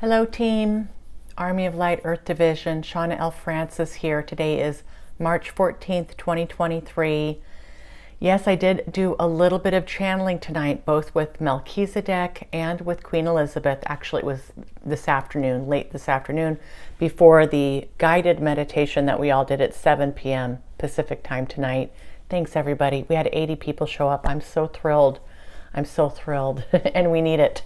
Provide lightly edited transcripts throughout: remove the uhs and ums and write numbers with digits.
Hello team, Army of Light Earth Division, Shauna L. Francis here. Today is March 14th, 2023. Yes, I did do a little bit of channeling tonight, both with Melchizedek and with Queen Elizabeth. Actually, it was this afternoon, late this afternoon, before the guided meditation that we all did at 7 p.m. Pacific time tonight. Thanks everybody. We had 80 people show up. I'm so thrilled. I'm so thrilled and we need it.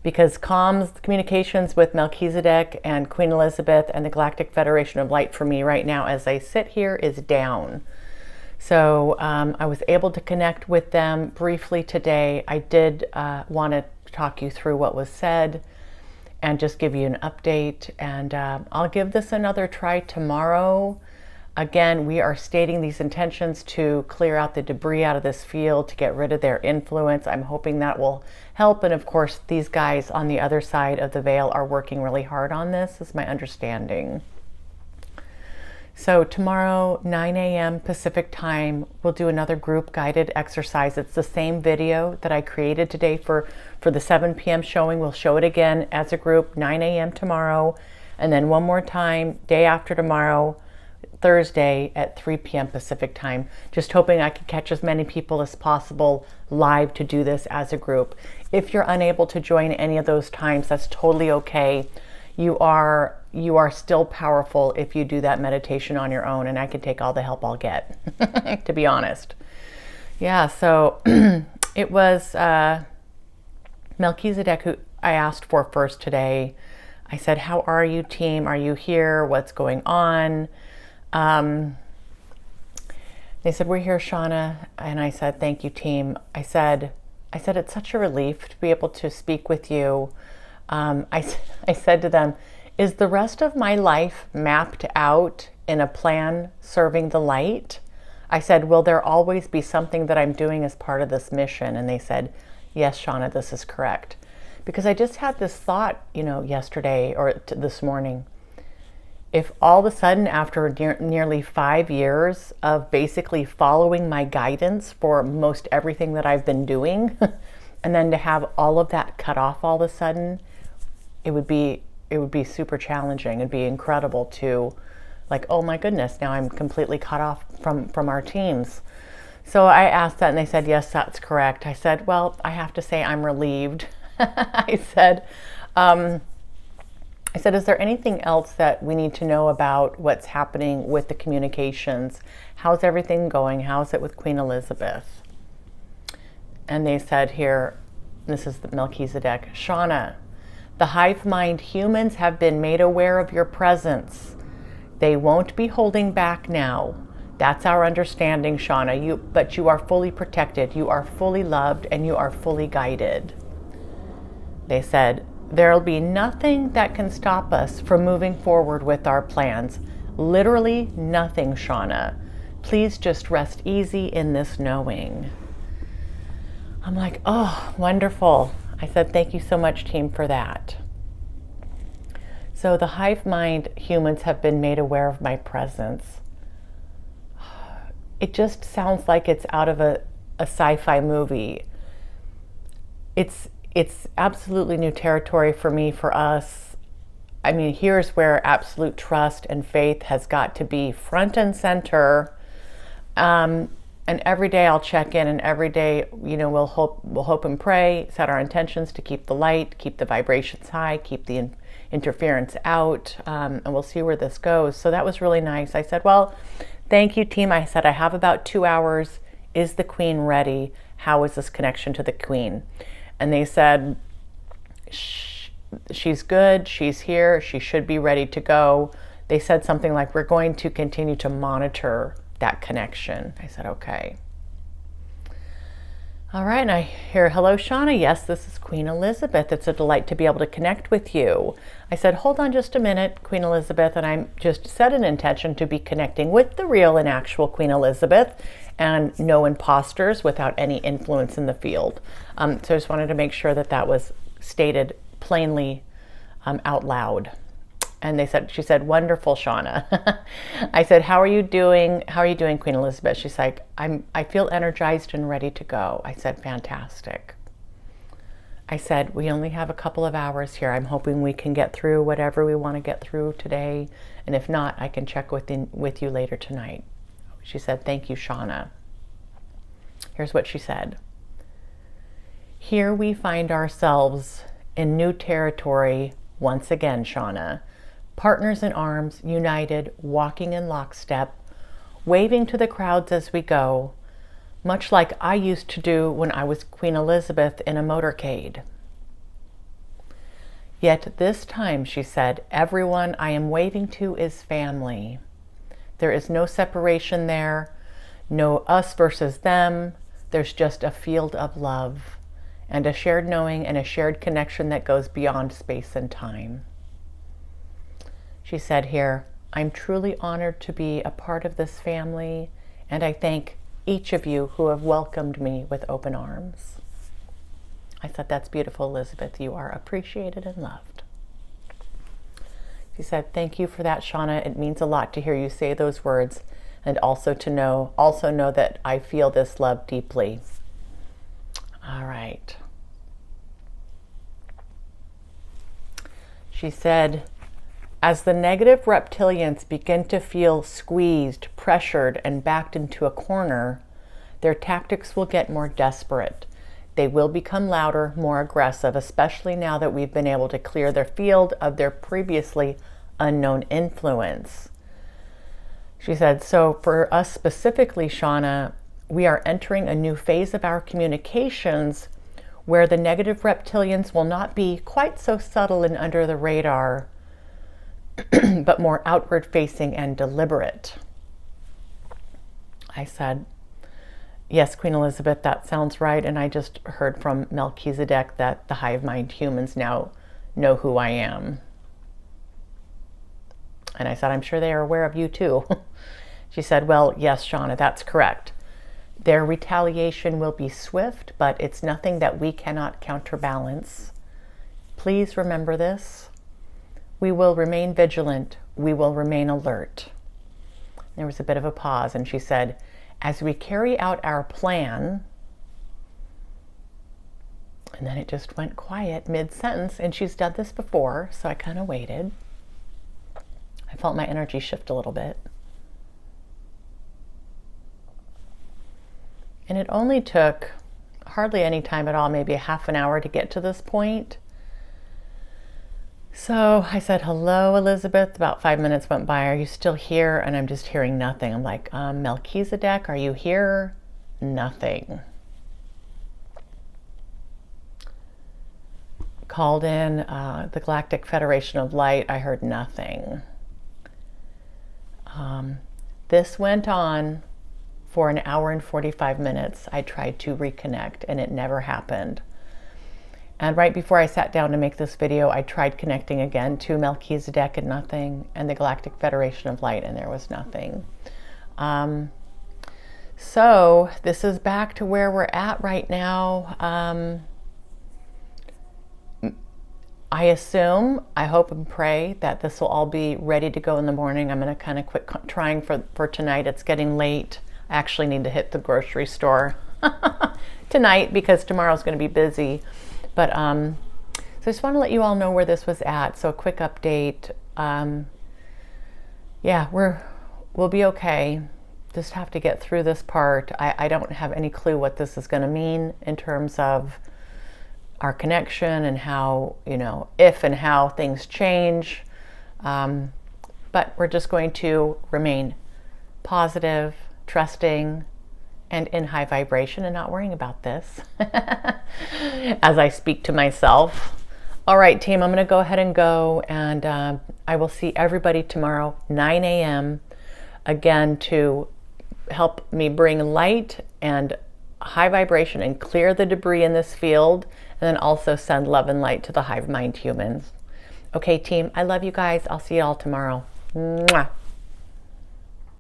Because comms, communications with Melchizedek and Queen Elizabeth and the Galactic Federation of Light for me right now as I sit here is down. So I was able to connect with them briefly today. I did want to talk you through what was said and just give you an update. And I'll give this another try tomorrow. Again, we are stating these intentions to clear out the debris out of this field, to get rid of their influence. I'm hoping that will help. And of course, these guys on the other side of the veil are working really hard on this, is my understanding. So tomorrow, 9 a.m. Pacific time, we'll do another group guided exercise. It's the same video that I created today for the 7 p.m. showing. We'll show it again as a group, 9 a.m. tomorrow. And then one more time, day after tomorrow, Thursday at 3 p.m. Pacific time. Just hoping I can catch as many people as possible live to do this as a group. If you're unable to join any of those times, that's totally okay. You are still powerful if you do that meditation on your own, and I can take all the help I'll get, to be honest. Yeah, so it was Melchizedek who I asked for first today. I said, how are you, team? Are you here? What's going on? They said, we're here, Shauna. And I said, thank you, team. I said, it's such a relief to be able to speak with you. I said to them, is the rest of my life mapped out in a plan serving the light? I said, will there always be something that I'm doing as part of this mission? And they said, yes, Shauna, this is correct. Because I just had this thought, yesterday or this morning. If all of a sudden, after nearly 5 years of basically following my guidance for most everything that I've been doing, and then to have all of that cut off all of a sudden, it would be super challenging. It'd be incredible to, like, oh my goodness, now I'm completely cut off from our teams. So I asked that and they said, yes, that's correct. I said, well, I have to say I'm relieved. I said, is there anything else that we need to know about what's happening with the communications? How's everything going? How's it with Queen Elizabeth? And they said here, this is the Melchizedek, Shauna, the hive-mind humans have been made aware of your presence. They won't be holding back now. That's our understanding, Shauna. But you are fully protected. You are fully loved and you are fully guided. They said, there'll be nothing that can stop us from moving forward with our plans. Literally nothing, Shauna. Please just rest easy in this knowing. I'm like, oh, wonderful. I said, thank you so much, team, for that. So the hive mind humans have been made aware of my presence. It just sounds like it's out of a sci-fi movie. It's absolutely new territory for me, for us. I mean, here's where absolute trust and faith has got to be front and center. And every day I'll check in, and every day, we'll hope and pray, set our intentions to keep the light, keep the vibrations high, keep the interference out, and we'll see where this goes. So that was really nice. I said, well, thank you, team. I said, I have about 2 hours. Is the Queen ready? How is this connection to the Queen? And they said, she's good, she's here, she should be ready to go. They said something like, we're going to continue to monitor that connection. I said, okay. All right, and I hear, hello, Shauna. Yes, this is Queen Elizabeth. It's a delight to be able to connect with you. I said, hold on just a minute, Queen Elizabeth, and I just set an intention to be connecting with the real and actual Queen Elizabeth and no imposters without any influence in the field. So I just wanted to make sure that that was stated plainly out loud. And she said, wonderful, Shauna. I said, how are you doing? How are you doing, Queen Elizabeth? She's like, I feel energized and ready to go. I said, fantastic. I said, we only have a couple of hours here. I'm hoping we can get through whatever we want to get through today. And if not, I can check with you later tonight. She said, thank you, Shauna. Here's what she said. Here we find ourselves in new territory once again, Shauna. Partners in arms, united, walking in lockstep, waving to the crowds as we go, much like I used to do when I was Queen Elizabeth in a motorcade. Yet this time, she said, everyone I am waving to is family. There is no separation there, no us versus them. There's just a field of love and a shared knowing and a shared connection that goes beyond space and time. She said here, I'm truly honored to be a part of this family, and I thank each of you who have welcomed me with open arms. I said, that's beautiful, Elizabeth. You are appreciated and loved. She said, thank you for that, Shauna. It means a lot to hear you say those words, and also know that I feel this love deeply. All right. She said, as the negative reptilians begin to feel squeezed, pressured, and backed into a corner, their tactics will get more desperate. They will become louder, more aggressive, especially now that we've been able to clear their field of their previously unknown influence. She said, so for us specifically, Shauna, we are entering a new phase of our communications where the negative reptilians will not be quite so subtle and under the radar, but more outward facing and deliberate. I said, yes, Queen Elizabeth, that sounds right. And I just heard from Melchizedek that the hive-mind humans now know who I am. And I said, I'm sure they are aware of you too. She said, well, yes, Shauna, that's correct. Their retaliation will be swift, but it's nothing that we cannot counterbalance. Please remember this. We will remain vigilant. We will remain alert. There was a bit of a pause, and she said, as we carry out our plan, and then it just went quiet mid-sentence, and she's done this before, so I kind of waited. I felt my energy shift a little bit. And it only took hardly any time at all, maybe a half an hour to get to this point. So I said, hello, Elizabeth. About 5 minutes went by. Are you still here? And I'm just hearing nothing. I'm like, Melchizedek, are you here? Nothing. Called in the Galactic Federation of Light. I heard nothing. This went on for an hour and 45 minutes. I tried to reconnect and it never happened. And right before I sat down to make this video, I tried connecting again to Melchizedek and nothing, and the Galactic Federation of Light, and there was nothing. So this is back to where we're at right now. I assume, I hope and pray that this will all be ready to go in the morning. I'm going to kind of quit trying for tonight. It's getting late. I actually need to hit the grocery store tonight because tomorrow's going to be busy. But so I just want to let you all know where this was at. So a quick update. Yeah, we'll be okay. Just have to get through this part. I don't have any clue what this is going to mean in terms of our connection and how, if and how things change. But we're just going to remain positive, trusting, and in high vibration and not worrying about this as I speak to myself. All right, team, I'm going to go ahead and go, and I will see everybody tomorrow, 9 a.m., again, to help me bring light and high vibration and clear the debris in this field, and then also send love and light to the hive mind humans. Okay, team, I love you guys. I'll see you all tomorrow. Mwah.